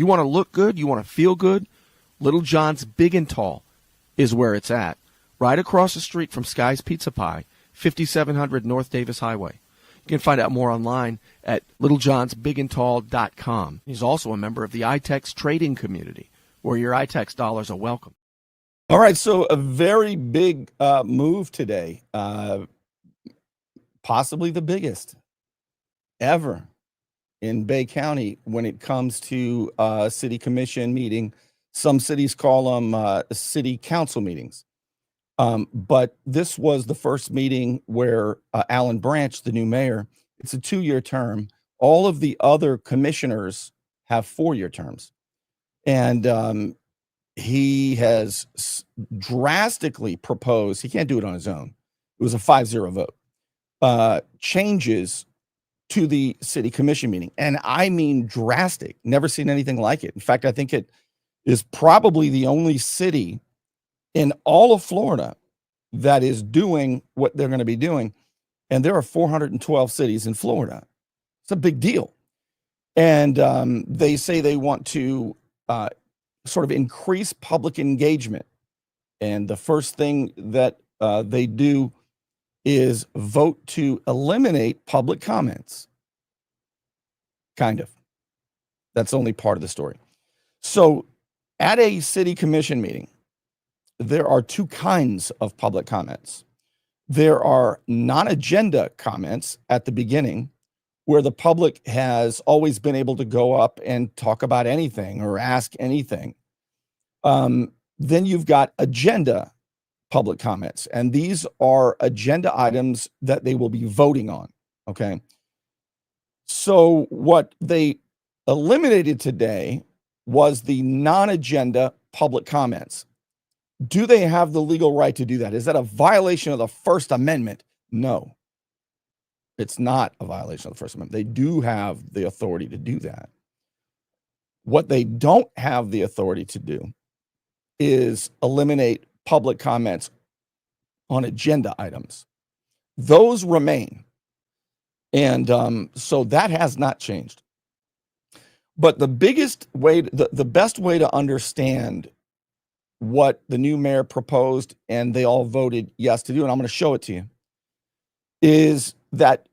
want to look good, you want to feel good, Little John's Big and Tall is where it's at. Right across the street from Sky's Pizza Pie, 5700 North Davis Highway. You can find out more online at littlejohnsbigandtall.com. He's also a member of the iTex trading community, where your iTex dollars are welcome. All right, so a very big move today, possibly the biggest ever in Bay County when it comes to city commission meeting. Some cities call them city council meetings. But this was the first meeting where Allan Branch, the new mayor, it's a 2-year term. All of the other commissioners have 4-year terms. And he has drastically proposed, he can't do it on his own. It was a 5-0 vote, changes to the city commission meeting. And I mean drastic, never seen anything like it. In fact, I think it is probably the only city in all of Florida that is doing what they're going to be doing. And there are 412 cities in Florida. It's a big deal. And they say they want to sort of increase public engagement. And the first thing that they do is vote to eliminate public comments. Kind of. That's only part of the story. So at a city commission meeting, there are 2 kinds of public comments. There are non-agenda comments at the beginning, where the public has always been able to go up and talk about anything or ask anything. Then you've got agenda public comments, and these are agenda items that they will be voting on, okay? So what they eliminated today was the non-agenda public comments. Do they have the legal right to do that? Is that a violation of the First Amendment? No, it's not a violation of the First Amendment. They do have the authority to do that. What they don't have the authority to do is eliminate public comments on agenda items. Those remain. And so that has not changed. But the biggest way, the best way to understand what the new mayor proposed, and they all voted yes to do, and I'm going to show it to you, is that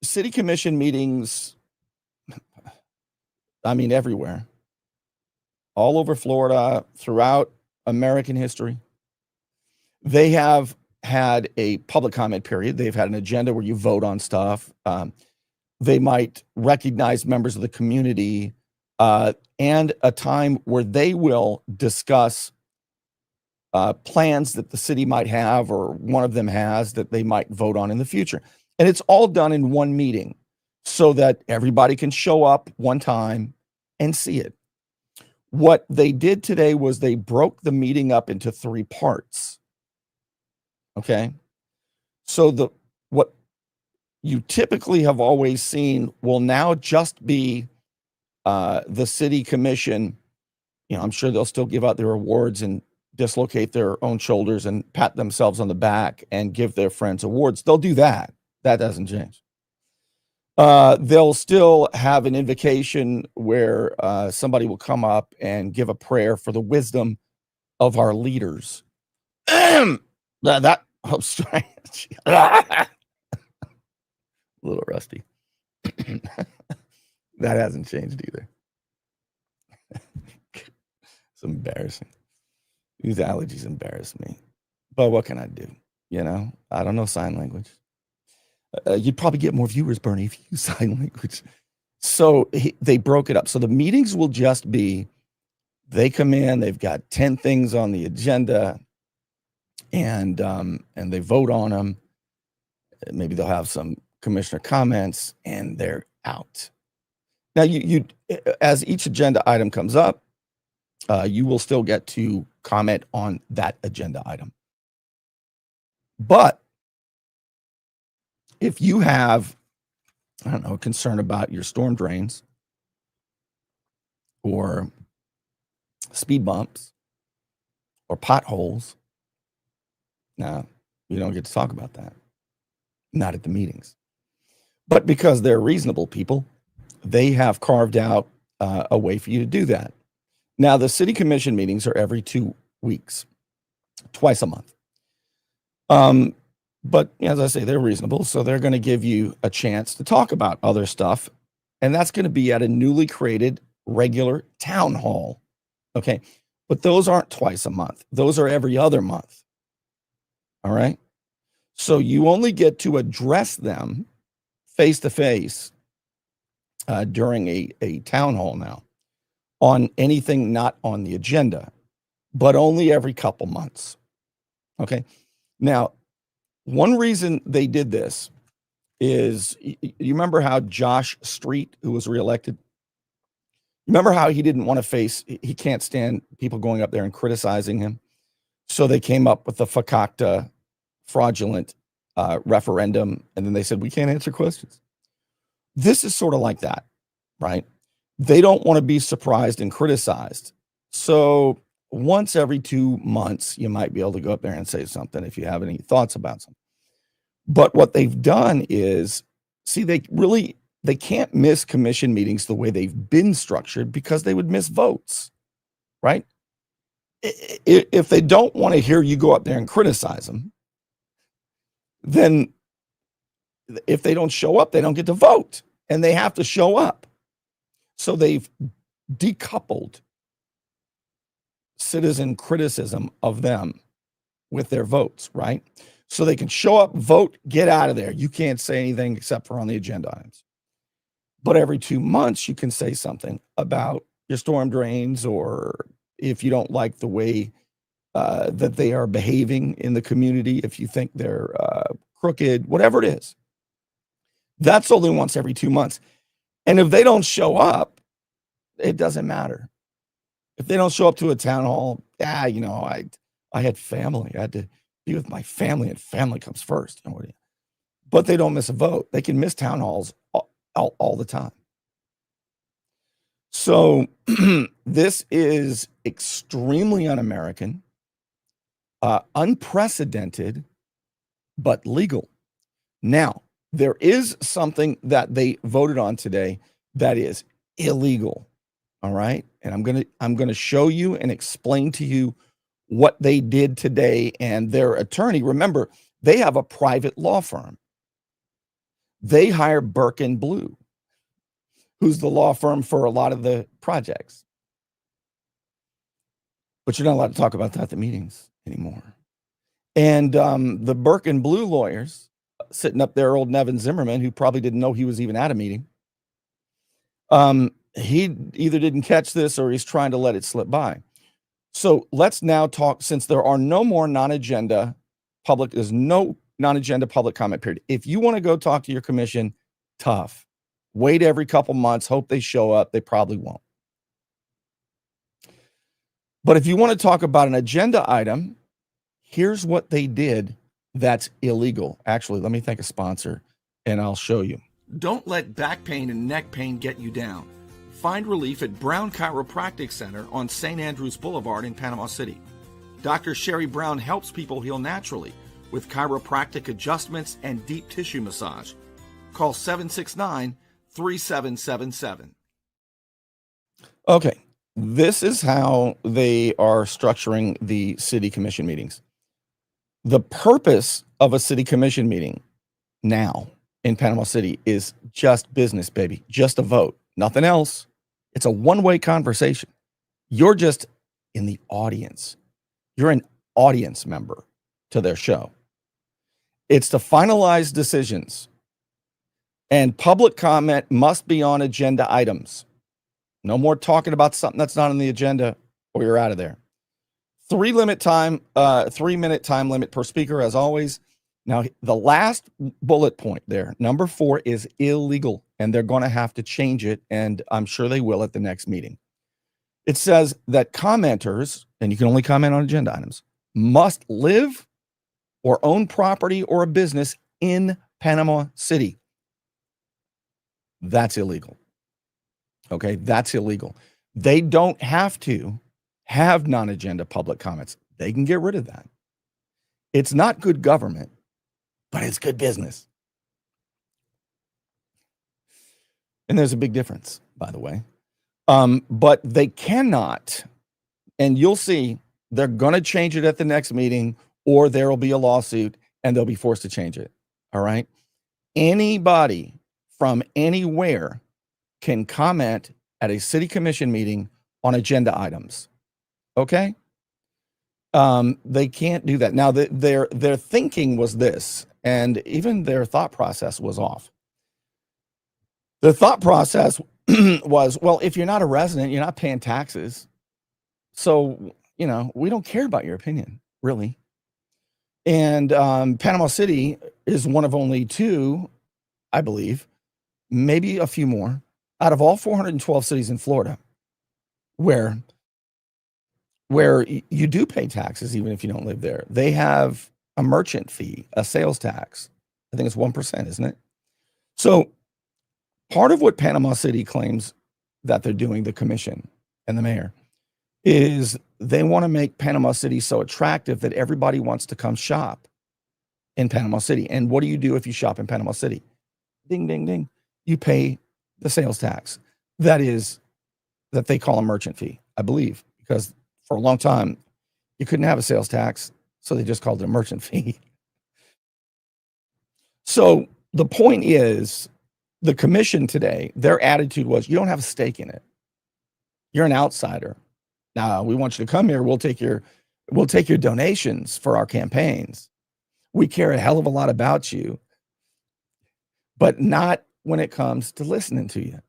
city commission meetings, I mean, everywhere, all over Florida, throughout American history, they have had a public comment period. They've had an agenda where you vote on stuff. They might recognize members of the community, and a time where they will discuss plans that the city might have, or one of them has, that they might vote on in the future. And it's all done in one meeting so that everybody can show up one time and see it. What they did today was they broke the meeting up into 3 parts. Okay. So what you typically have always seen will now just be the city commission. You know, I'm sure they'll still give out their awards and dislocate their own shoulders and pat themselves on the back and give their friends awards. They'll do that. That doesn't change. They'll still have an invocation where somebody will come up and give a prayer for the wisdom of our leaders. That helps strange. A little rusty. That hasn't changed either. It's embarrassing. These allergies embarrass me. But what can I do? You know, I don't know sign language. You'd probably get more viewers, Bernie, if you use sign language. So they broke it up. So the meetings will just be, they come in, they've got 10 things on the agenda, and they vote on them. Maybe they'll have some commissioner comments, and they're out. Now, you as each agenda item comes up, you will still get to comment on that agenda item. But if you have, I don't know, a concern about your storm drains or speed bumps or potholes, no, you don't get to talk about that. Not at the meetings. But because they're reasonable people, they have carved out a way for you to do that. Now, the city commission meetings are every 2 weeks, twice a month. But as I say, they're reasonable. So they're going to give you a chance to talk about other stuff. And that's going to be at a newly created regular town hall. Okay. But those aren't twice a month. Those are every other month. All right. So you only get to address them face to face during a town hall now on anything not on the agenda, but only every couple months. Okay. Now, one reason they did this is you remember how Josh Street, who was reelected, remember how he didn't want to face, he can't stand people going up there and criticizing him. So they came up with the fakakta fraudulent referendum. And then they said, we can't answer questions. This is sort of like that, right? They don't want to be surprised and criticized. So once every 2 months, you might be able to go up there and say something if you have any thoughts about something. But what they've done is, see, they can't miss commission meetings the way they've been structured because they would miss votes, right? If they don't want to hear you go up there and criticize them, then if they don't show up, they don't get to vote, and they have to show up. So they've decoupled citizen criticism of them with their votes, right? So they can show up, vote, get out of there. You can't say anything except for on the agenda items. But every 2 months, you can say something about your storm drains, or if you don't like the way that they are behaving in the community, if you think they're crooked, whatever it is. That's only once every 2 months. And if they don't show up, it doesn't matter. If they don't show up to a town hall, I had family. I had to be with my family, and family comes first. But they don't miss a vote. They can miss town halls all the time. So this is extremely un-American, unprecedented, but legal. Now, there is something that they voted on today that is illegal. All right. And I'm gonna show you and explain to you what they did today. And their attorney, remember, they have a private law firm. They hire Burke and Blue, who's the law firm for a lot of the projects. But you're not allowed to talk about that at the meetings anymore. And the Burke and Blue lawyers sitting up there, old Nevin Zimmerman, who probably didn't know he was even at a meeting. He either didn't catch this or he's trying to let it slip by. So let's now talk, since there are no more non-agenda public, there's no non-agenda public comment period. If you want to go talk to your commission, tough. Wait every couple months, hope they show up. They probably won't. But if you want to talk about an agenda item, here's what they did that's illegal. Actually, let me thank a sponsor and I'll show you. Don't let back pain and neck pain get you down. Find relief at Brown Chiropractic Center on St. Andrews Boulevard in Panama City. Dr. Sherry Brown helps people heal naturally with chiropractic adjustments and deep tissue massage. Call 769-3777. Okay, this is how they are structuring the city commission meetings. The purpose of a city commission meeting now in Panama City is just business, baby. Just a vote, nothing else. It's a one-way conversation. You're just in the audience. You're an audience member to their show. It's to finalize decisions. And public comment must be on agenda items. No more talking about something that's not on the agenda or you're out of there. 3-minute time limit per speaker, as always. Now, the last bullet point there, number 4, is illegal, and they're going to have to change it, and I'm sure they will at the next meeting. It says that commenters, and you can only comment on agenda items, must live or own property or a business in Panama City. That's illegal. Okay, that's illegal. They don't have to have non-agenda public comments. They can get rid of that. It's not good government, but it's good business. And there's a big difference, by the way. But they cannot, and you'll see they're going to change it at the next meeting, or there will be a lawsuit and they'll be forced to change it. All right. Anybody from anywhere can comment at a city commission meeting on agenda items. Okay. They can't do that. Now, their thinking was this, and even their thought process was off. The thought process was, well, if you're not a resident, you're not paying taxes. So, we don't care about your opinion, really. And Panama City is one of only two, I believe, maybe a few more, out of all 412 cities in Florida, where you do pay taxes even if you don't live there. They have a merchant fee, a sales tax. I think it's 1%, isn't it? So part of what Panama City claims that they're doing, the commission and the mayor, is they want to make Panama City so attractive that everybody wants to come shop in Panama City. And what do you do if you shop in Panama City? Ding, ding, ding. You pay the sales tax. That they call a merchant fee, I believe, because for a long time, you couldn't have a sales tax, so they just called it a merchant fee. So the point is, the commission today, their attitude was, you don't have a stake in it. You're an outsider. Now, we want you to come here. We'll take your donations for our campaigns. We care a hell of a lot about you, but not when it comes to listening to you.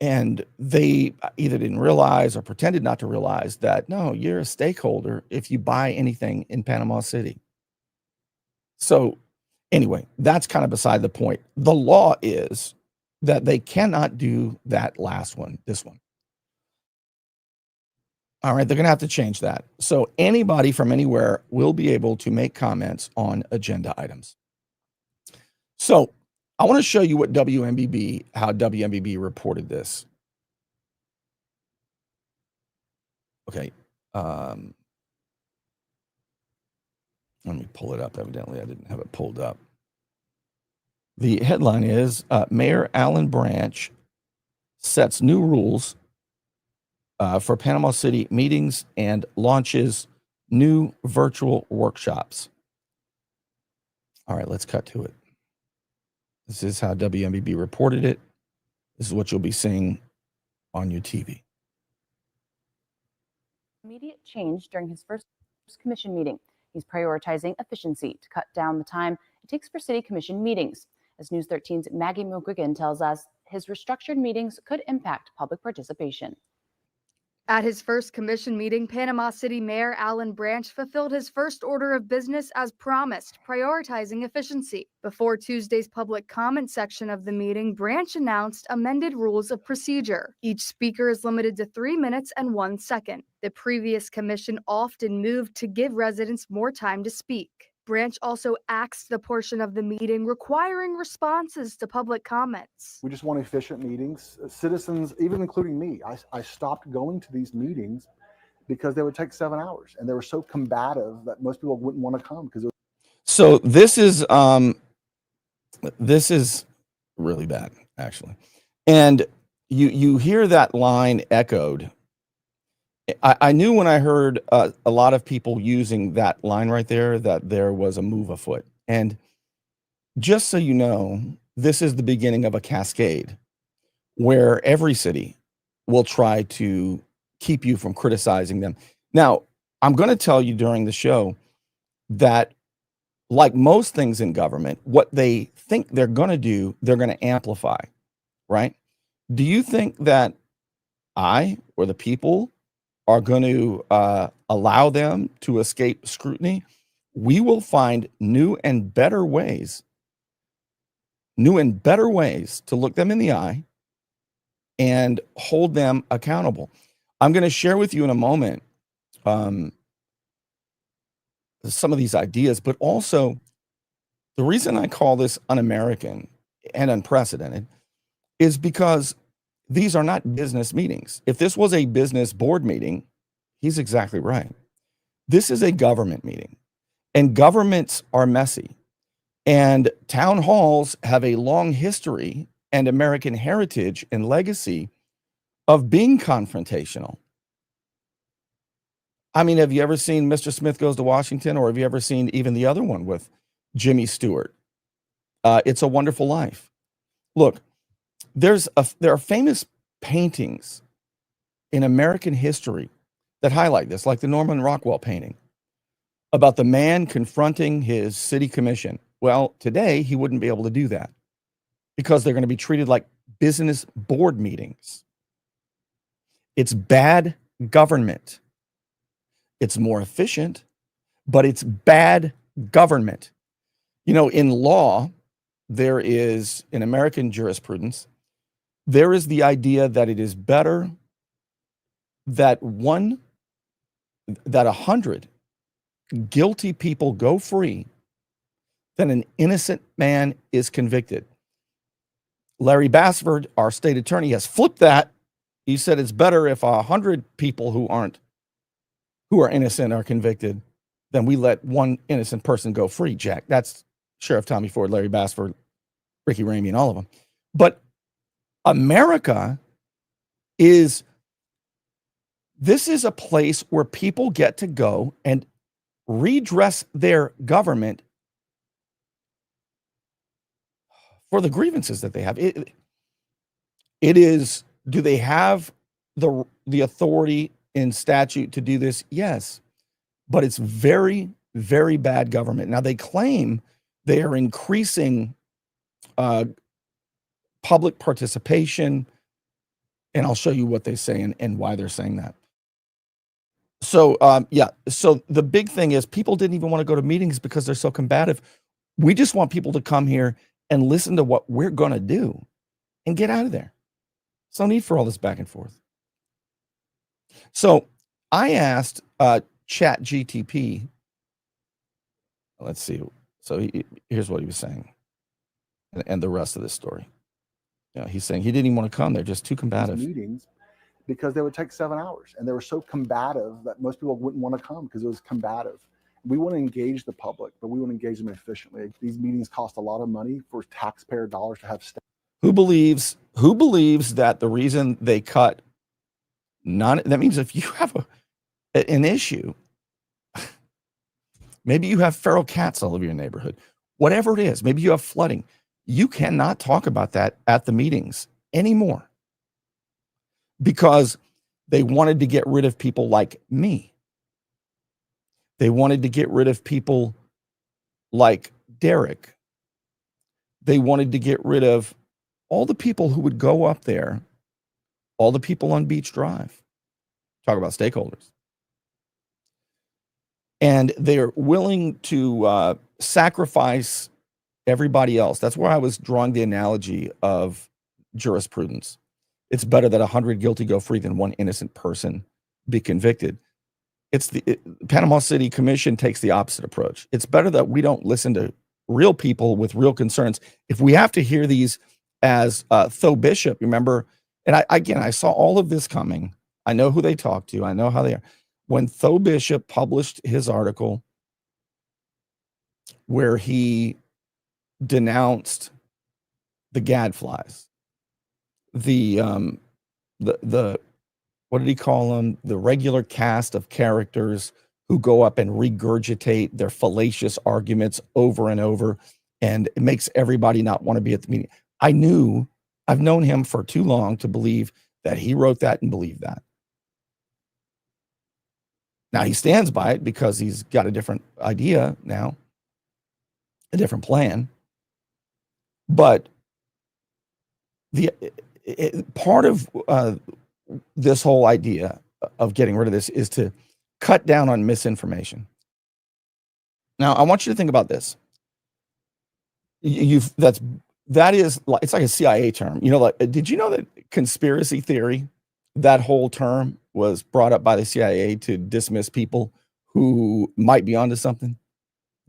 And they either didn't realize or pretended not to realize that, no, you're a stakeholder if you buy anything in Panama City. So anyway, that's kind of beside the point. The law is that they cannot do that last one, this one. All right, they're going to have to change that. So anybody from anywhere will be able to make comments on agenda items. So I want to show you how WMBB reported this. Okay. Let me pull it up. Evidently, I didn't have it pulled up. The headline is Mayor Allan Branch sets new rules for Panama City meetings and launches new virtual workshops. All right, let's cut to it. This is how WMBB reported it. This is what you'll be seeing on your TV. Immediate change during his first commission meeting. He's prioritizing efficiency to cut down the time it takes for city commission meetings. As News 13's Maggie McGuigan tells us, his restructured meetings could impact public participation. At his first commission meeting, Panama City Mayor Allan Branch fulfilled his first order of business as promised, prioritizing efficiency. Before Tuesday's public comment section of the meeting, Branch announced amended rules of procedure. Each speaker is limited to 3 minutes and 1 second. The previous commission often moved to give residents more time to speak. Branch also axed the portion of the meeting requiring responses to public comments. We just want efficient meetings. Citizens, even including me, I stopped going to these meetings because they would take 7 hours and they were so combative that most people wouldn't want to come because. So this is really bad, actually. And you hear that line echoed. I knew when I heard a lot of people using that line right there that there was a move afoot. And just so you know, this is the beginning of a cascade where every city will try to keep you from criticizing them. Now, I'm going to tell you during the show that, like most things in government, what they think they're going to do, they're going to amplify, right? Do you think that I or the people are going to allow them to escape scrutiny? We will find new and better ways to look them in the eye and hold them accountable. I'm going to share with you in a moment some of these ideas, but also the reason I call this un-American and unprecedented is because these are not business meetings. If this was a business board meeting, he's exactly right. This is a government meeting, and governments are messy. And town halls have a long history and American heritage and legacy of being confrontational. I mean, have you ever seen Mr. Smith Goes to Washington, or have you ever seen even the other one with Jimmy Stewart? It's a Wonderful Life. Look, there are famous paintings in American history that highlight this, like the Norman Rockwell painting about the man confronting his city commission. Well, today he wouldn't be able to do that because they're going to be treated like business board meetings. It's bad government. It's more efficient, but it's bad government. You know, in law, there is, in American jurisprudence, there is the idea that it is better that 100 guilty people go free than an innocent man is convicted. Larry Bassford, our state attorney, has flipped that. He said it's better if 100 people who are innocent are convicted than we let one innocent person go free, Jack. That's Sheriff Tommy Ford, Larry Bassford, Ricky Ramey, and all of them. But America is a place where people get to go and redress their government for the grievances that they have. It is, do they have the authority in statute to do this? Yes. But it's very, very bad government. Now, they claim they are increasing public participation, and I'll show you what they say and why they're saying that. So, so the big thing is people didn't even want to go to meetings because they're so combative. We just want people to come here and listen to what we're going to do and get out of there. There's no need for all this back and forth. So I asked Chat GTP, let's see. So here's what he was saying and the rest of this story. Yeah, he's saying he didn't even want to come. They're just too combative. Meetings because they would take 7 hours, and they were so combative that most people wouldn't want to come because it was combative. We want to engage the public, but we want to engage them efficiently. These meetings cost a lot of money for taxpayer dollars to have staff. Who believes that the reason they cut that means if you have an issue, maybe you have feral cats all over your neighborhood, whatever it is, maybe you have flooding, you cannot talk about that at the meetings anymore because they wanted to get rid of people like me. They wanted to get rid of people like Derek. They wanted to get rid of all the people who would go up there, all the people on Beach Drive. Talk about stakeholders. And they're willing to sacrifice everybody else. That's where I was drawing the analogy of jurisprudence. It's better that 100 guilty go free than one innocent person be convicted. Panama City Commission takes the opposite approach. It's better that we don't listen to real people with real concerns. If we have to hear these as Tho Bishop, remember, and I saw all of this coming. I know who they talk to. I know how they are. When Tho Bishop published his article where he denounced the gadflies, the what did he call them? The regular cast of characters who go up and regurgitate their fallacious arguments over and over, and it makes everybody not want to be at the meeting. I've known him for too long to believe that he wrote that and believed that. Now he stands by it because he's got a different idea now, a different plan. But part of this whole idea of getting rid of this is to cut down on misinformation. Now, I want you to think about this. That is like, it's like a CIA term. You know, like, did you know that conspiracy theory, that whole term was brought up by the CIA to dismiss people who might be onto something?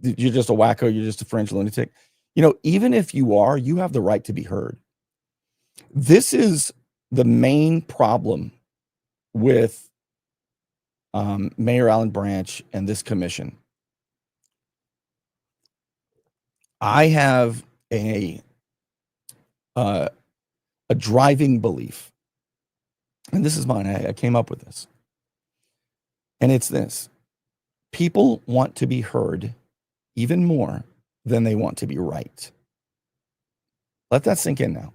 You're just a wacko. You're just a fringe lunatic. You know, even if you are, you have the right to be heard. This is the main problem with Mayor Allan Branch and this commission. I have a driving belief and this is mine. I came up with this. And it's this. People want to be heard even more than they want to be right. Let that sink in now.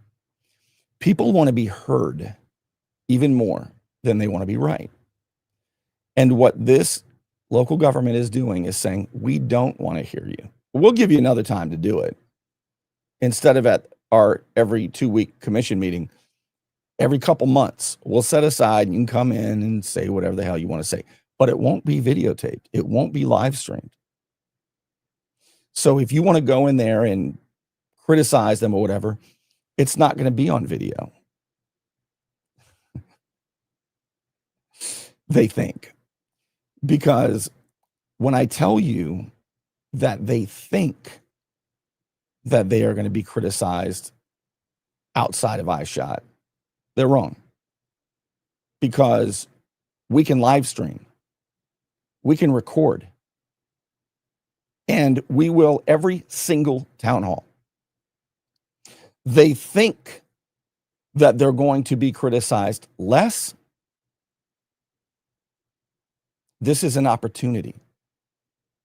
People want to be heard even more than they want to be right. And what this local government is doing is saying, we don't want to hear you. We'll give you another time to do it. Instead of at our every 2-week commission meeting, every couple months, we'll set aside and you can come in and say whatever the hell you want to say. But it won't be videotaped. It won't be live streamed. So if you want to go in there and criticize them or whatever, it's not going to be on video. They think. Because when I tell you that they think that they are going to be criticized outside of iShot, they're wrong. Because we can live stream. We can record. And we will every single town hall. They think that they're going to be criticized less. This is an opportunity.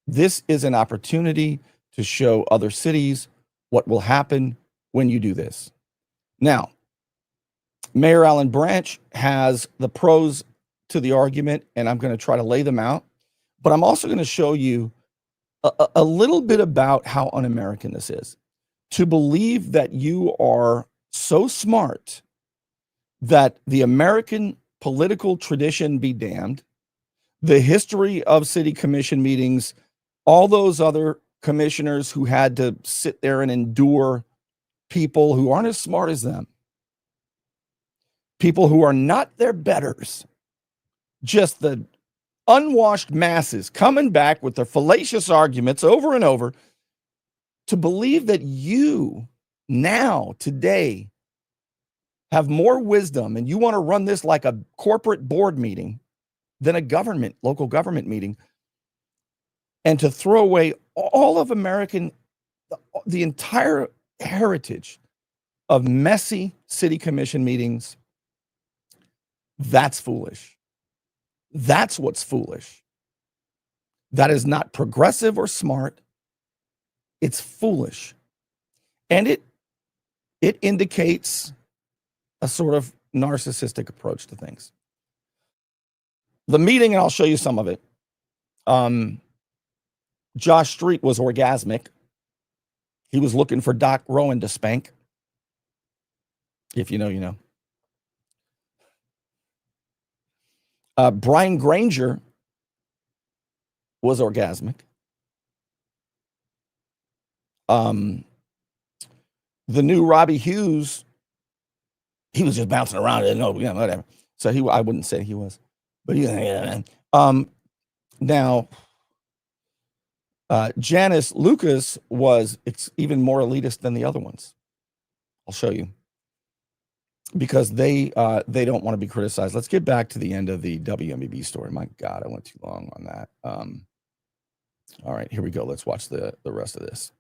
This is an opportunity to show other cities what will happen when you do this. Now, Mayor Allan Branch has the pros to the argument, and I'm going to try to lay them out. But I'm also going to show you a little bit about how un-American this is. To believe that you are so smart that the American political tradition be damned, the history of city commission meetings, all those other commissioners who had to sit there and endure people who aren't as smart as them, people who are not their betters, just the unwashed masses coming back with their fallacious arguments over and over, to believe that you now, today, have more wisdom and you want to run this like a corporate board meeting than a local government meeting, and to throw away all of the entire heritage of messy city commission meetings, that's foolish. That's what's foolish. That is not progressive or smart. It's foolish. And it indicates a sort of narcissistic approach to things. The meeting, and I'll show you some of it. Josh Street was orgasmic. He was looking for Doc Rowan to spank. If you know, you know. Brian Granger was orgasmic. The new Robbie Hughes, he was just bouncing around. I didn't know, whatever. So I wouldn't say he was, but now Janice Lucas was even more elitist than the other ones. I'll show you. Because they don't want to be criticized. Let's get back to the end of the WMBB story. My God, I went too long on that. All right, here we go. Let's watch the rest of this.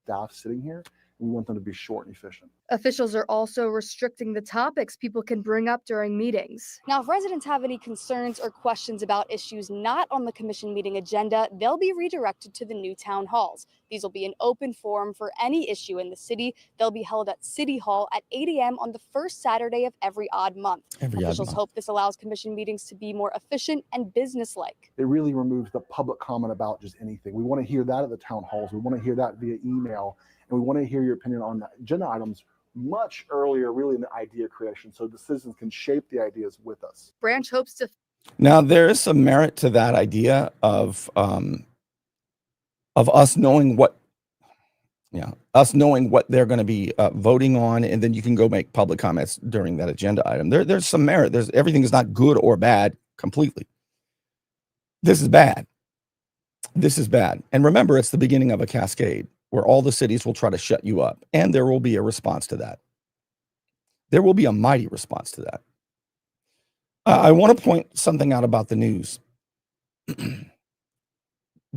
Staff sitting here, we want them to be short and efficient. Officials are also restricting the topics people can bring up during meetings. Now, if residents have any concerns or questions about issues not on the commission meeting agenda, they'll be redirected to the new town halls. These will be an open forum for any issue in the city. They'll be held at City Hall at 8 a.m. on the first Saturday of every odd month. Officials hope this allows commission meetings to be more efficient and businesslike. It really removes the public comment about just anything. We want to hear that at the town halls. We want to hear that via email. And we want to hear your opinion on agenda items much earlier, really in the idea creation, so the citizens can shape the ideas with us. Branch hopes to. Now, there is some merit to that idea of us knowing what they're going to be voting on, and then you can go make public comments during that agenda item. There's some merit. Everything is not good or bad completely. This is bad. This is bad. And remember, it's the beginning of a cascade where all the cities will try to shut you up, and there will be a response to that. There will be a mighty response to that. I want to point something out about the news. Do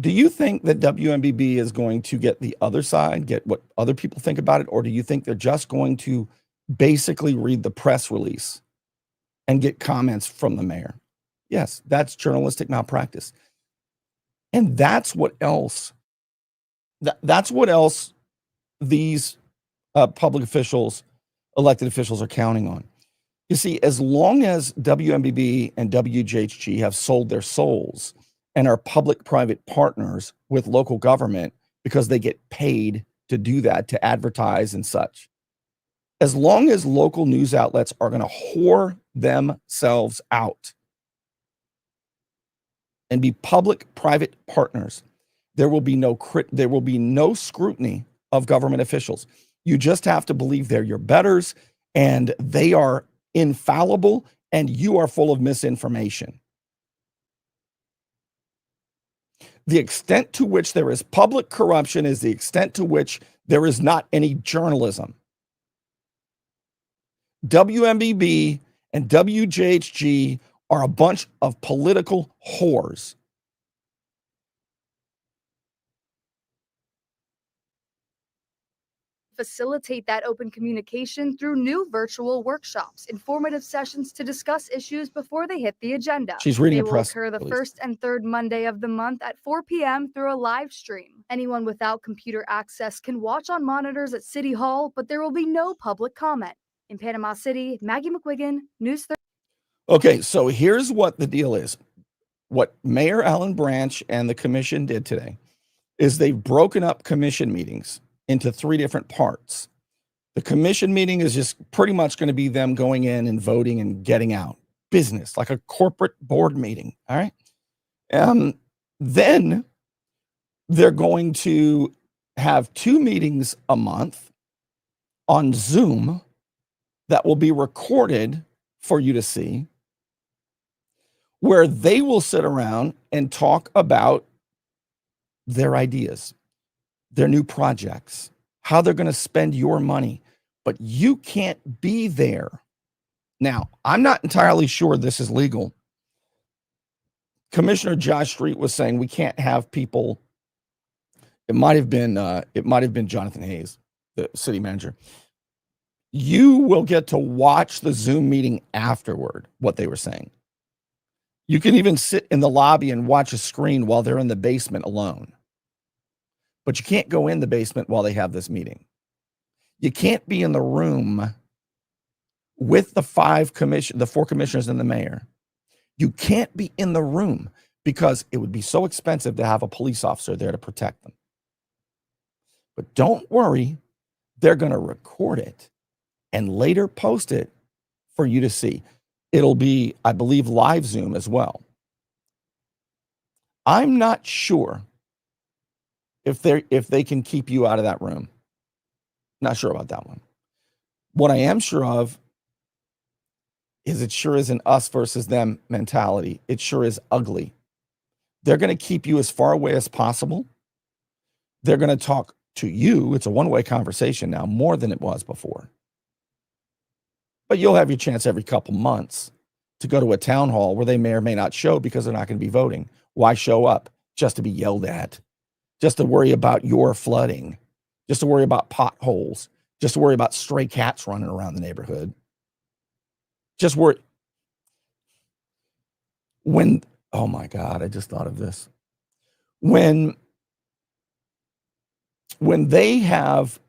you think that WMBB is going to get the other side, get what other people think about it, or do you think they're just going to basically read the press release and get comments from the mayor. Yes, that's journalistic malpractice. And that's what else these public officials, elected officials are counting on. You see, as long as WMBB and WJHG have sold their souls and are public-private partners with local government because they get paid to do that, to advertise and such, as long as local news outlets are going to whore themselves out and be public-private partners, there will be no scrutiny of government officials. You just have to believe they're your betters and they are infallible and you are full of misinformation. The extent to which there is public corruption is the extent to which there is not any journalism. WMBB and WJHG are a bunch of political whores. Facilitate that open communication through new virtual workshops, informative sessions to discuss issues before they hit the agenda. She's reading They a will press occur the release. first and third Monday of the month at 4 p.m. through a live stream. Anyone without computer access can watch on monitors at City Hall, but there will be no public comment. In Panama City, Maggie McQuiggan, News 13. Okay, so here's what the deal is. What Mayor Allan Branch and the commission did today is they've broken up commission meetings into 3 different parts. The commission meeting is just pretty much going to be them going in and voting and getting out. Business, like a corporate board meeting, all right? Then they're going to have 2 meetings a month on Zoom that will be recorded for you to see, where they will sit around and talk about their ideas, their new projects, how they're going to spend your money, but you can't be there. Now, I'm not entirely sure this is legal. Commissioner Josh Street was saying we can't have people. It might have been Jonathan Hayes, the city manager. You will get to watch the Zoom meeting afterward, what they were saying. You can even sit in the lobby and watch a screen while they're in the basement alone. But you can't go in the basement while they have this meeting. You can't be in the room with the 4 commissioners and the mayor. You can't be in the room because it would be so expensive to have a police officer there to protect them. But don't worry, they're going to record it and later post it for you to see. It'll be, I believe, live Zoom as well. I'm not sure if they can keep you out of that room. Not sure about that one. What I am sure of is it sure is an us versus them mentality. It sure is ugly. They're going to keep you as far away as possible. They're going to talk to you. It's a one-way conversation now, more than it was before. But you'll have your chance every couple months to go to a town hall where they may or may not show because they're not going to be voting. Why show up? Just to be yelled at, just to worry about your flooding, just to worry about potholes, just to worry about stray cats running around the neighborhood. Just worry. Oh my God, I just thought of this. When they have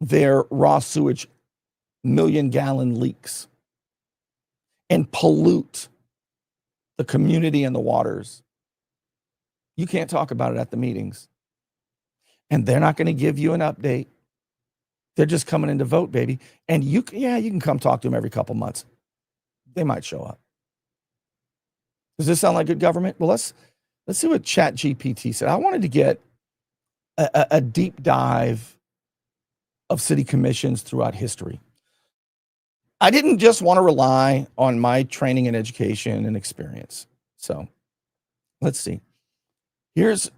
their raw sewage million-gallon leaks and pollute the community and the waters, you can't talk about it at the meetings. And they're not going to give you an update. They're just coming in to vote, baby. And you can come talk to them every couple months. They might show up. Does this sound like good government? Well, let's see what ChatGPT said. I wanted to get a deep dive of city commissions throughout history. I didn't just want to rely on my training and education and experience. So let's see. Here's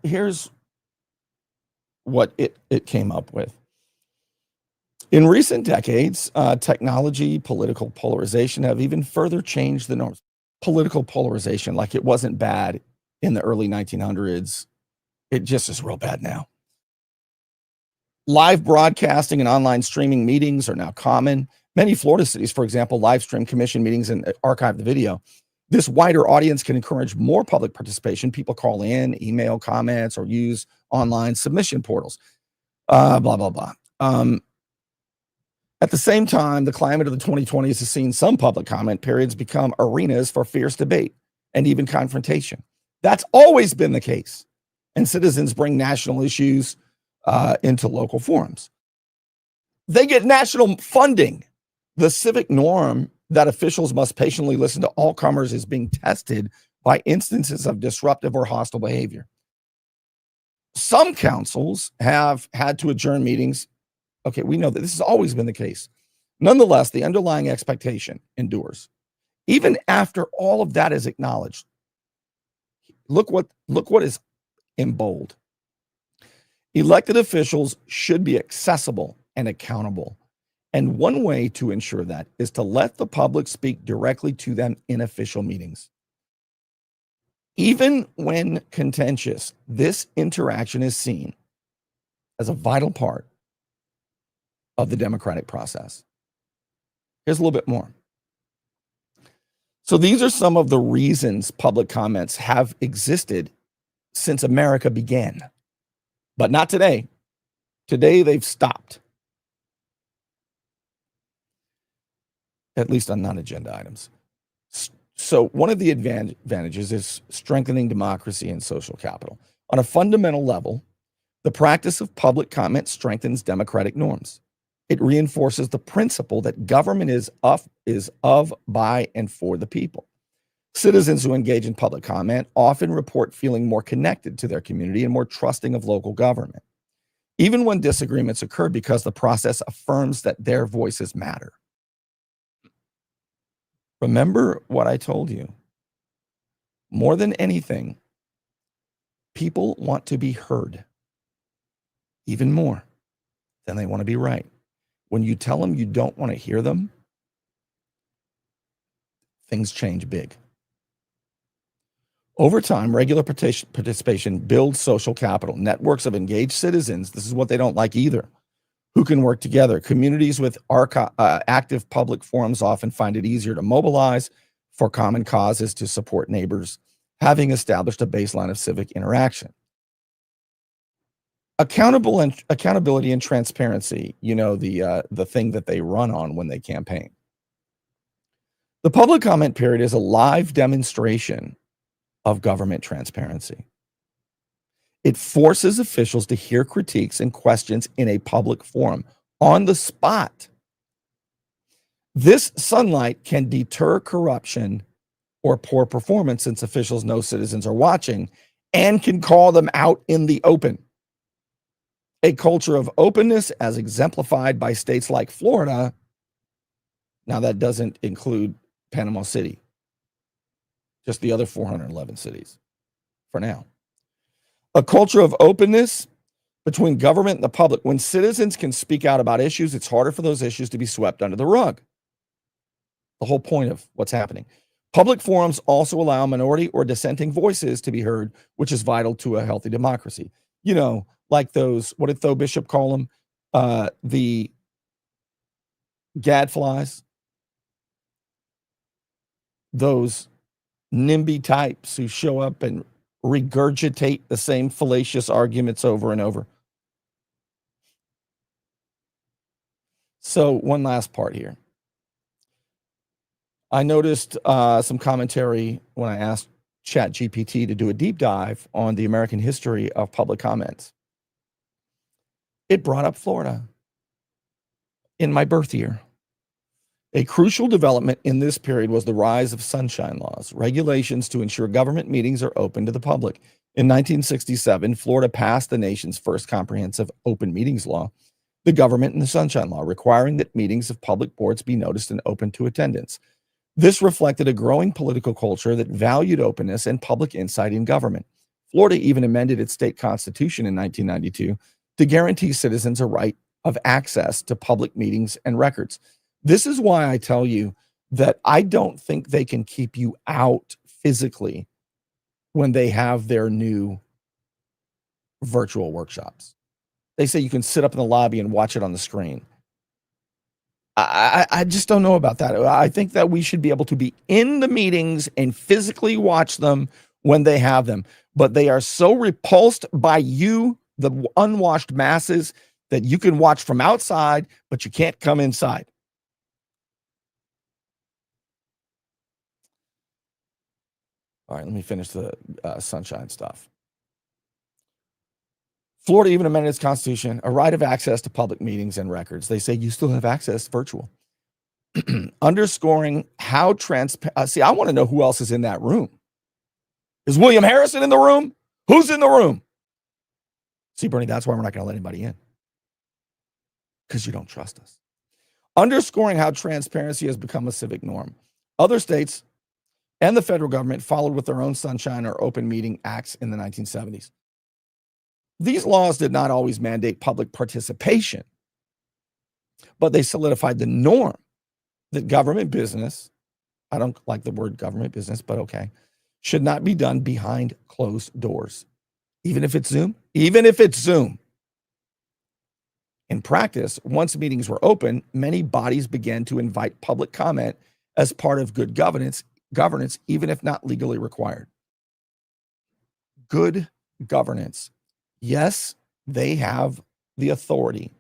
what it came up with. In recent decades, technology, political polarization have even further changed the norms. Political polarization, like it wasn't bad in the early 1900s. It just is real bad now. Live broadcasting and online streaming meetings are now common, Many Florida cities, for example, live stream commission meetings and archive the video. This wider audience can encourage more public participation. People call in, email comments, or use online submission portals. Blah, blah, blah. At the same time, the climate of the 2020s has seen some public comment periods become arenas for fierce debate and even confrontation. That's always been the case. And citizens bring national issues into local forums. They get national funding. The civic norm that officials must patiently listen to all comers is being tested by instances of disruptive or hostile behavior. Some councils have had to adjourn meetings. Okay, we know that this has always been the case. Nonetheless, the underlying expectation endures. Even after all of that is acknowledged, look what is in bold. Elected officials should be accessible and accountable. And one way to ensure that is to let the public speak directly to them in official meetings. Even when contentious, this interaction is seen as a vital part of the democratic process. Here's a little bit more. So these are some of the reasons public comments have existed since America began, but not today. Today they've stopped, at least on non-agenda items. So one of the advantages is strengthening democracy and social capital. On a fundamental level, the practice of public comment strengthens democratic norms. It reinforces the principle that government is of, by, and for the people. Citizens who engage in public comment often report feeling more connected to their community and more trusting of local government, even when disagreements occur, because the process affirms that their voices matter. Remember what I told you. More than anything, people want to be heard even more than they want to be right. When you tell them you don't want to hear them, things change big. Over time, regular participation builds social capital. Networks of engaged citizens, this is what they don't like either, who can work together. Communities with active public forums often find it easier to mobilize for common causes to support neighbors, having established a baseline of civic interaction. Accountability and transparency, the thing that they run on when they campaign. The public comment period is a live demonstration of government transparency. It forces officials to hear critiques and questions in a public forum on the spot. This sunlight can deter corruption or poor performance, since officials know citizens are watching and can call them out in the open. A culture of openness, as exemplified by states like Florida. Now, that doesn't include Panama City, just the other 411 cities for now. A culture of openness between government and the public. When citizens can speak out about issues, it's harder for those issues to be swept under the rug. The whole point of what's happening. Public forums also allow minority or dissenting voices to be heard, which is vital to a healthy democracy. Like those, what did Tho Bishop call them? The gadflies. Those NIMBY types who show up and regurgitate the same fallacious arguments over and over. So one last part here. I noticed some commentary when I asked ChatGPT to do a deep dive on the American history of public comments. It brought up Florida in my birth year. A crucial development in this period was the rise of sunshine laws, regulations to ensure government meetings are open to the public. In 1967, Florida passed the nation's first comprehensive open meetings law, the Government and the Sunshine Law, requiring that meetings of public boards be noticed and open to attendance. This reflected a growing political culture that valued openness and public insight in government. Florida even amended its state constitution in 1992 to guarantee citizens a right of access to public meetings and records. This is why I tell you that I don't think they can keep you out physically when they have their new virtual workshops. They say you can sit up in the lobby and watch it on the screen. I just don't know about that. I think that we should be able to be in the meetings and physically watch them when they have them. But they are so repulsed by you, the unwashed masses, that you can watch from outside, but you can't come inside. All right, let me finish the sunshine stuff. Florida even amended its constitution, a right of access to public meetings and records. They say you still have access virtual. Underscoring how transparent. See, I want to know who else is in that room. Is William Harrison in the room? Who's in the room? See, Bernie, that's why we're not going to let anybody in. Because you don't trust us. Underscoring how transparency has become a civic norm. Other states and the federal government followed with their own sunshine or open meeting acts in the 1970s. These laws did not always mandate public participation, but they solidified the norm that government business, I don't like the word government business, but okay, should not be done behind closed doors, even if it's Zoom, In practice, once meetings were open, many bodies began to invite public comment as part of good governance, even if not legally required. Good governance. Yes, they have the authority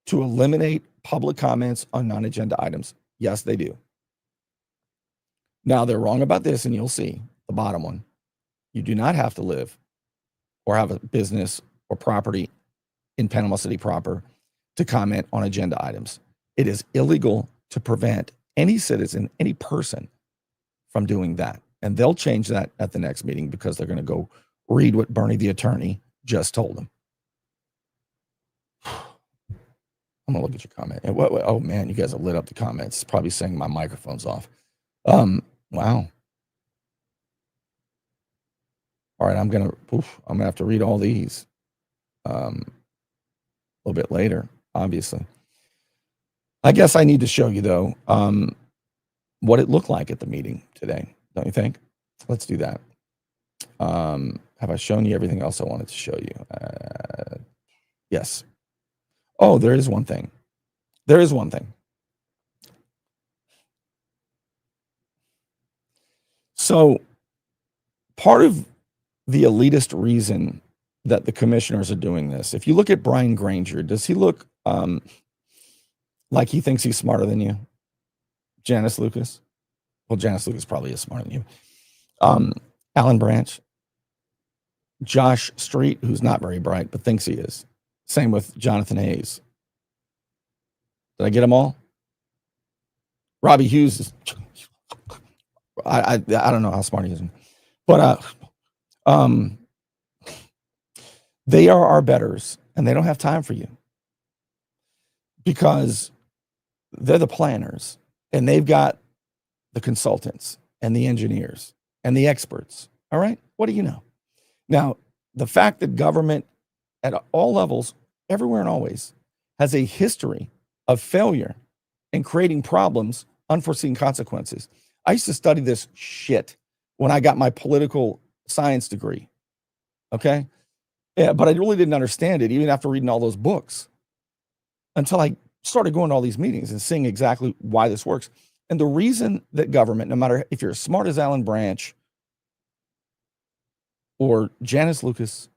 to eliminate public comments on non-agenda items. Yes, they do. Now, they're wrong about this, and you'll see the bottom one. You do not have to live or have a business or property in Panama City proper to comment on agenda items. It is illegal to prevent any citizen, any person from doing that. And they'll change that at the next meeting because they're going to go read what Bernie the attorney just told them. I'm going to look at your comment. Oh, man, you guys have lit up the comments. It's probably saying my microphone's off. Wow. All right, I'm going to have to read all these a little bit later, obviously. I guess I need to show you, though, what it looked like at the meeting today, don't you think? Let's do that. Have I shown you everything else I wanted to show you? Yes. Oh, there is one thing. So part of the elitist reason that the commissioners are doing this, if you look at Brian Granger, does he look like he thinks he's smarter than you? Janice Lucas? Well, Janice Lucas probably is smarter than you. Allan Branch? Josh Street, who's not very bright, but thinks he is. Same with Jonathan Hayes. Did I get them all? Robbie Hughes is, I don't know how smart he is. But they are our betters, and they don't have time for you because they're the planners, and they've got the consultants and the engineers and the experts. All right? What do you know? Now, the fact that government at all levels, everywhere and always, has a history of failure and creating problems, unforeseen consequences. I used to study this shit when I got my political science degree. Okay? Yeah, but I really didn't understand it even after reading all those books until I started going to all these meetings and seeing exactly why this works. And the reason that government, no matter if you're as smart as Allan Branch or Janice Lucas,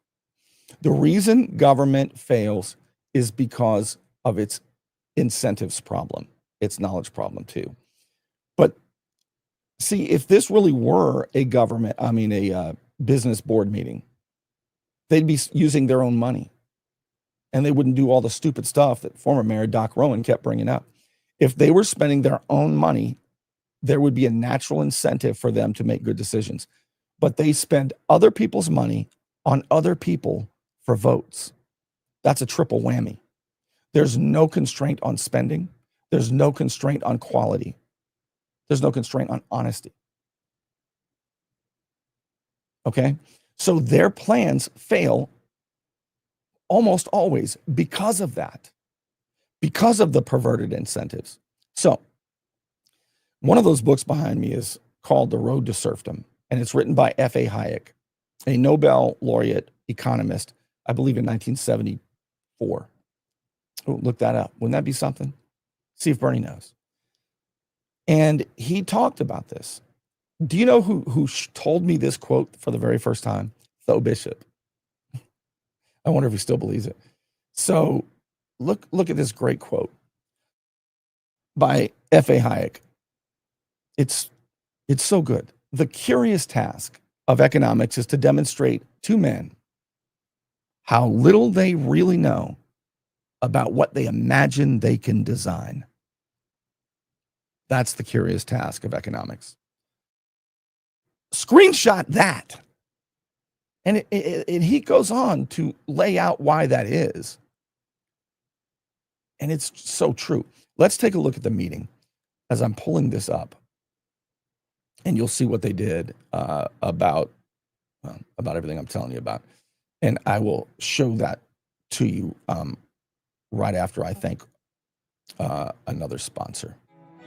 the reason government fails is because of its incentives problem, its knowledge problem too. But see, if this really were a business board meeting, they'd be using their own money and they wouldn't do all the stupid stuff that former Mayor Doc Rowan kept bringing up. If they were spending their own money, there would be a natural incentive for them to make good decisions. But they spend other people's money on other people for votes. That's a triple whammy. There's no constraint on spending. There's no constraint on quality. There's no constraint on honesty. Okay? So their plans fail almost always because of that, because of the perverted incentives. So one of those books behind me is called The Road to Serfdom, and it's written by F.A. Hayek, a Nobel laureate economist, I believe in 1974. Oh, look that up. Wouldn't that be something? See if Bernie knows. And he talked about this. Do you know who told me this quote for the very first time? Tho Bishop. I wonder if he still believes it. So look at this great quote by F.A. Hayek. It's so good. The curious task of economics is to demonstrate to men how little they really know about what they imagine they can design. That's the curious task of economics. Screenshot that. And he goes on to lay out why that is. And it's so true. Let's take a look at the meeting as I'm pulling this up. And you'll see what they did about everything I'm telling you about. And I will show that to you right after I thank another sponsor.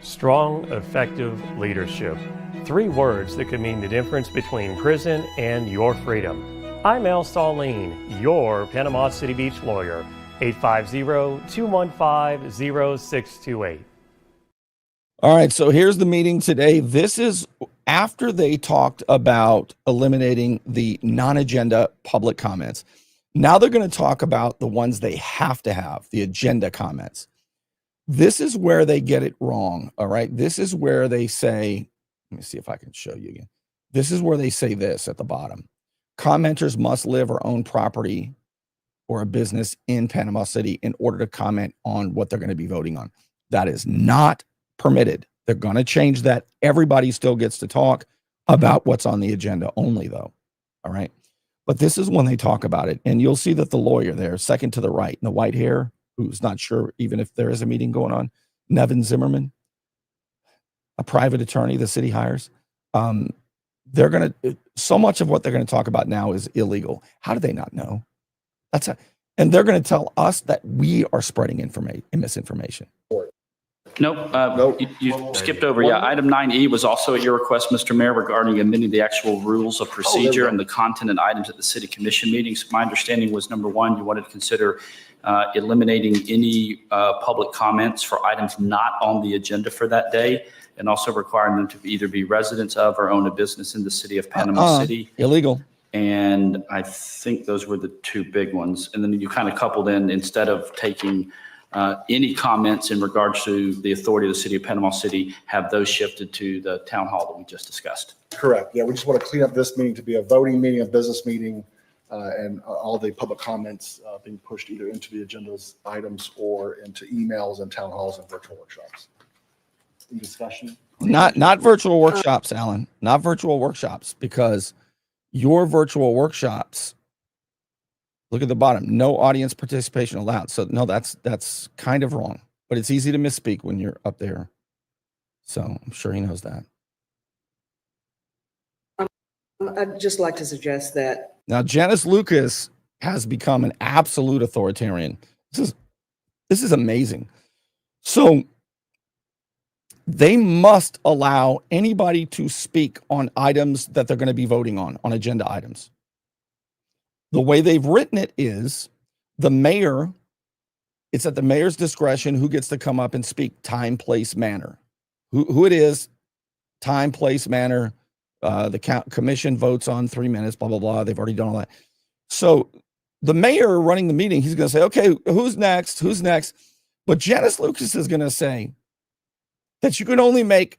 Strong, effective leadership. 3 words that could mean the difference between prison and your freedom. I'm Al Saleen, your Panama City Beach lawyer. 850-215-0628. All right, so here's the meeting today. This is after they talked about eliminating the non-agenda public comments. Now they're going to talk about the ones they have to have, the agenda comments. This is where they get it wrong, all right? This is where they say, let me see if I can show you again. This is where they say this at the bottom. Commenters must live or own property or a business in Panama City in order to comment on what they're going to be voting on. That is not permitted. They're going to change that. Everybody still gets to talk about what's on the agenda only, though, all right? But this is when they talk about it, and you'll see that the lawyer there, second to the right, in the white hair, who's not sure even if there is a meeting going on, Nevin Zimmerman, a private attorney the city hires. They're going to, so much of what they're going to talk about now is illegal. How do they not know? And they're going to tell us that we are spreading misinformation. Nope. You skipped over. Yeah, item 9E was also at your request, Mr. Mayor, regarding amending the actual rules of procedure and the content and items at the city commission meetings. My understanding was, number one, you wanted to consider eliminating any public comments for items not on the agenda for that day, and also requiring them to either be residents of or own a business in the city of Panama City. Illegal. And I think those were the 2 big ones. And then you kind of coupled in, instead of taking any comments in regards to the authority of the city of Panama City, have those shifted to the town hall that we just discussed. Correct. Yeah, we just want to clean up this meeting to be a voting meeting, a business meeting, and all the public comments being pushed either into the agendas items or into emails and town halls and virtual workshops. Any discussion? Not virtual workshops, Allan. Not virtual workshops, because your virtual workshops, look at the bottom, no audience participation allowed. So no, that's kind of wrong, but it's easy to misspeak when you're up there. So I'm sure he knows that. I'd just like to suggest that. Now, Janice Lucas has become an absolute authoritarian. This is amazing. So they must allow anybody to speak on items that they're going to be voting on agenda items. The way they've written it is the mayor, it's at the mayor's discretion who gets to come up and speak, time, place, manner. Who it is, time, place, manner. The commission votes on 3 minutes, blah, blah, blah. They've already done all that. So the mayor running the meeting, he's going to say, okay, who's next? Who's next? But Janice Lucas is going to say that you can only make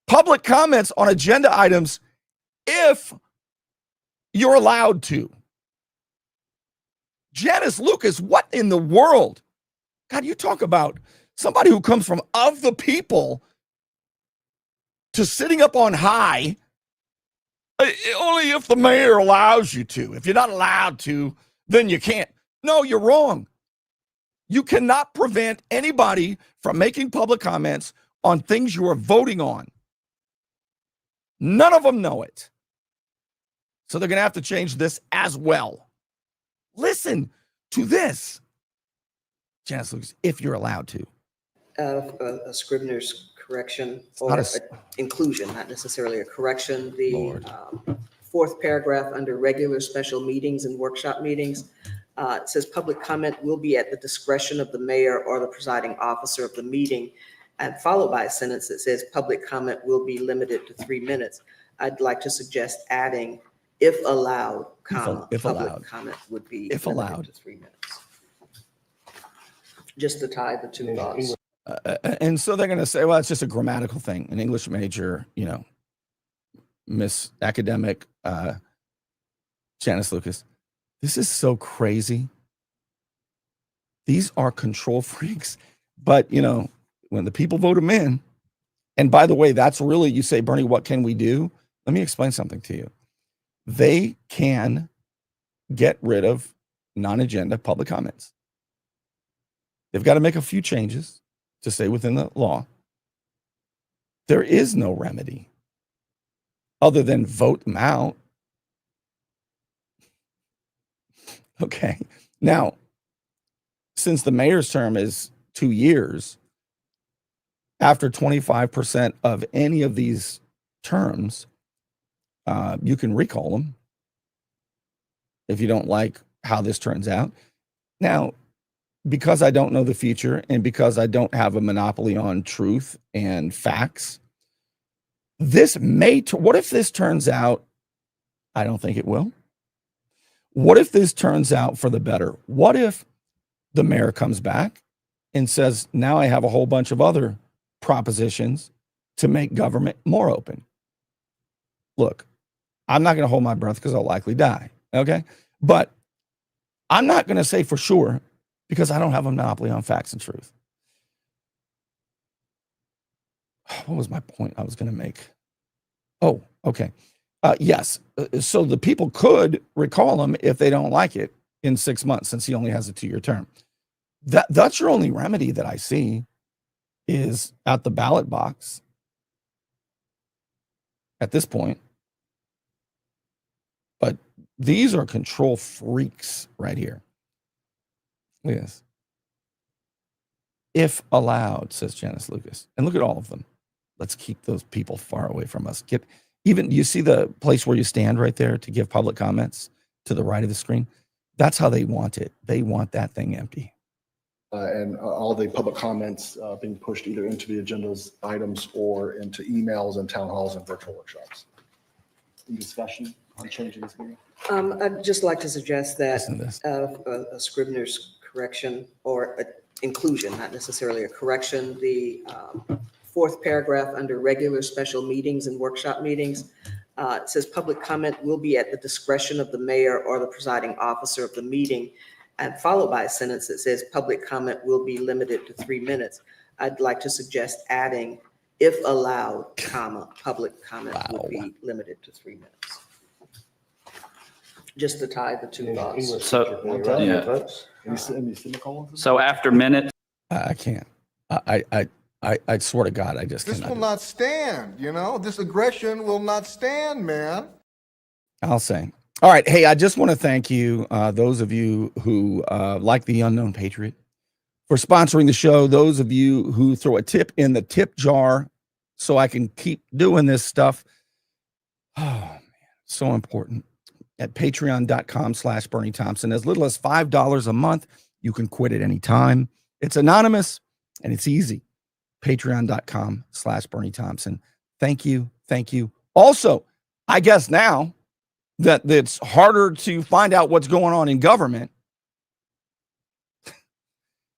public comments on agenda items if you're allowed to. Janice Lucas, what in the world? God, you talk about somebody who comes from of the people to sitting up on high. Only if the mayor allows you to. If you're not allowed to, then you can't. No, you're wrong. You cannot prevent anybody from making public comments on things you are voting on. None of them know it. So they're going to have to change this as well. Listen to this, Janice Lucas, if you're allowed to. A Scribner's correction or inclusion, not necessarily a correction. The 4th paragraph under regular special meetings and workshop meetings, It says public comment will be at the discretion of the mayor or the presiding officer of the meeting, and followed by a sentence that says public comment will be limited to 3 minutes. I'd like to suggest adding, if allowed, comma, if public allowed. comment would be If limited allowed. to 3 minutes. Just to tie the two thoughts. And so they're going to say, well, it's just a grammatical thing. An English major, Miss Academic Janice Lucas. This is so crazy. These are control freaks. But, when the people vote them in, and by the way, that's really, you say, Bernie, what can we do? Let me explain something to you. They can get rid of non-agenda public comments. They've got to make a few changes to stay within the law. There is no remedy other than vote them out. Okay. Now, since the mayor's term is 2 years, after 25% of any of these terms, you can recall them if you don't like how this turns out. Now, because I don't know the future and because I don't have a monopoly on truth and facts, this what if this turns out, I don't think it will. What if this turns out for the better? What if the mayor comes back and says, now I have a whole bunch of other propositions to make government more open? Look, I'm not going to hold my breath because I'll likely die. Okay. But I'm not going to say for sure because I don't have a monopoly on facts and truth. What was my point I was going to make? Oh, okay. Yes. So the people could recall him if they don't like it in 6 months, since he only has a 2-year term. That's your only remedy that I see is at the ballot box at this point. But these are control freaks right here. Yes. If allowed, says Janice Lucas. And look at all of them. Let's keep those people far away from us. You see the place where you stand right there to give public comments to the right of the screen? That's how they want it. They want that thing empty. And all the public comments being pushed either into the agendas items or into emails and town halls and virtual workshops. Any discussion on changing this meeting? I'd just like to suggest that Listen to this. a Scribner's correction or inclusion, not necessarily a correction, the fourth paragraph under regular special meetings and workshop meetings, it says public comment will be at the discretion of the mayor or the presiding officer of the meeting, and followed by a sentence that says public comment will be limited to 3 minutes. I'd like to suggest adding, if allowed, comma, public comment would be limited to 3 minutes. Just to tie the two thoughts. So, yeah. Any semicolons? So after minute, I can't. I swear to God, I just This cannot. will not stand, This aggression will not stand, man. I'll say. All right. Hey, I just want to thank you, those of you who like the Unknown Patriot, for sponsoring the show. Those of you who throw a tip in the tip jar so I can keep doing this stuff. Oh, man, so important. At patreon.com/Bernie Thompson. As little as $5 a month, you can quit at any time. It's anonymous and it's easy. Patreon.com/Bernie Thompson. Thank you. Thank you. Also, I guess now that it's harder to find out what's going on in government,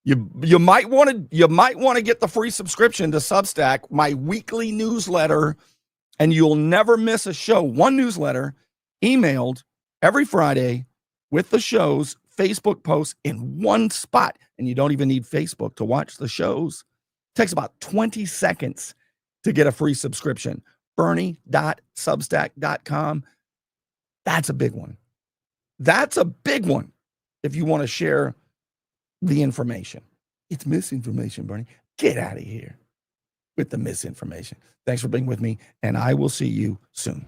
you might want to get the free subscription to Substack, my weekly newsletter, and you'll never miss a show. One newsletter emailed every Friday with the show's Facebook posts in one spot. And you don't even need Facebook to watch the shows. It takes about 20 seconds to get a free subscription. Bernie.substack.com. That's a big one. That's a big one if you want to share the information. It's misinformation, Bernie. Get out of here with the misinformation. Thanks for being with me, and I will see you soon.